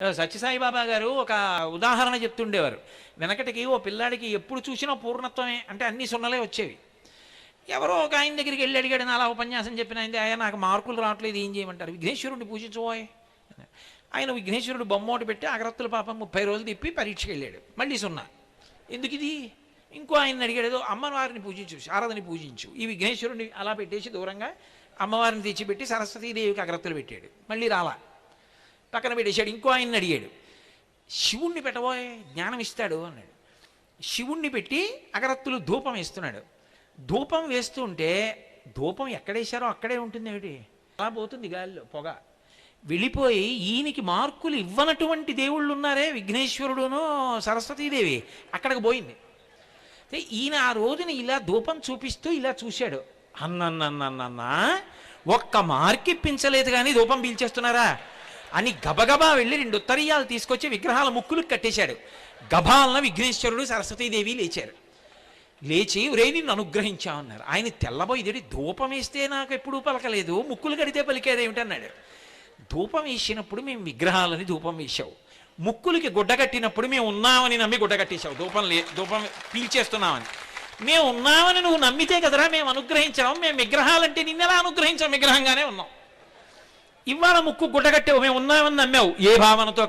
సత్యసాయిబాబా గారు ఒక ఉదాహరణ చెప్తుండేవారు. వెనకటికి ఓ పిల్లాడికి ఎప్పుడు చూసినా పూర్ణత్వమే, అంటే అన్ని సున్నలే వచ్చేవి. ఎవరో ఒక ఆయన దగ్గరికి వెళ్ళి అడిగాడు, నా అలా ఉపన్యాసం చెప్పిన ఆయన, ఆయన నాకు మార్కులు రావట్లేదు, ఏం చేయమంటారు? విఘ్నేశ్వరుడిని పూజించబోయే. ఆయన విఘ్నేశ్వరుడు బొమ్మ ఒకటి పెట్టి అగరత్తుల పాపం 30 రోజులు తిప్పి పరీక్షకి వెళ్ళాడు, మళ్ళీ సున్నా. ఎందుకు ఇది? ఇంకో ఆయన అడిగాడు, ఏదో అమ్మవారిని పూజించు, శారదని పూజించు. ఈ విఘ్నేశ్వరుడిని అలా పెట్టేసి దూరంగా అమ్మవారిని తెచ్చిపెట్టి సరస్వతీదేవికి అగరత్తులు పెట్టాడు, మళ్ళీ రాలా, పక్కన పెట్టేశాడు. ఇంకో ఆయన్ని అడిగాడు, శివుణ్ణి పెట్టబోయే, జ్ఞానం ఇస్తాడు అన్నాడు. శివుణ్ణి పెట్టి అగరత్తులు ధూపం వేస్తున్నాడు. ధూపం వేస్తుంటే ధూపం ఎక్కడేశారో అక్కడే ఉంటుంది, ఏమిటి అలా పోతుంది గాలిలో పొగ వెళ్ళిపోయి. ఈయనకి మార్కులు ఇవ్వనటువంటి దేవుళ్ళు ఉన్నారే, విఘ్నేశ్వరుడును సరస్వతీదేవి, అక్కడికి పోయింది. ఈయన ఆ రోజున ఇలా ధూపం చూపిస్తూ ఇలా చూశాడు. అన్నన్నన్నన్నా ఒక్క మార్క్ ఇప్పించలేదు కానీ ధూపం పీల్చేస్తున్నారా అని గబగబా వెళ్ళి 2 ఉత్తరీయాలు తీసుకొచ్చి విగ్రహాల ముక్కులకు కట్టేశాడు. గభాలన విఘ్నేశ్వరుడు సరస్వతీదేవి లేచారు. లేచి ఒరే నిన్ను అనుగ్రహించామన్నారు. ఆయన తెల్లబోయిదేడి, ధూపం వేస్తే నాకు ఎప్పుడూ పలకలేదు, ముక్కులు కడితే పలికేది ఏమిటన్నాడు. ధూపం వేసినప్పుడు మేము విగ్రహాలని ధూపం వేసావు, ముక్కులకి గుడ్డ కట్టినప్పుడు మేము ఉన్నామని నమ్మి గుడ్డ కట్టేశావు, ధూపం పీల్చేస్తున్నామని. మేము ఉన్నామని నువ్వు నమ్మితే కదరా మేము అనుగ్రహించాము. మేము విగ్రహాలంటే నిన్నెలా అనుగ్రహించాం, విగ్రహంగానే ఉన్నాం. ఇవాళ ముక్కు గుడ్డ కట్టావు, మేము ఉన్నామని నమ్మావు, ఏ భావనతో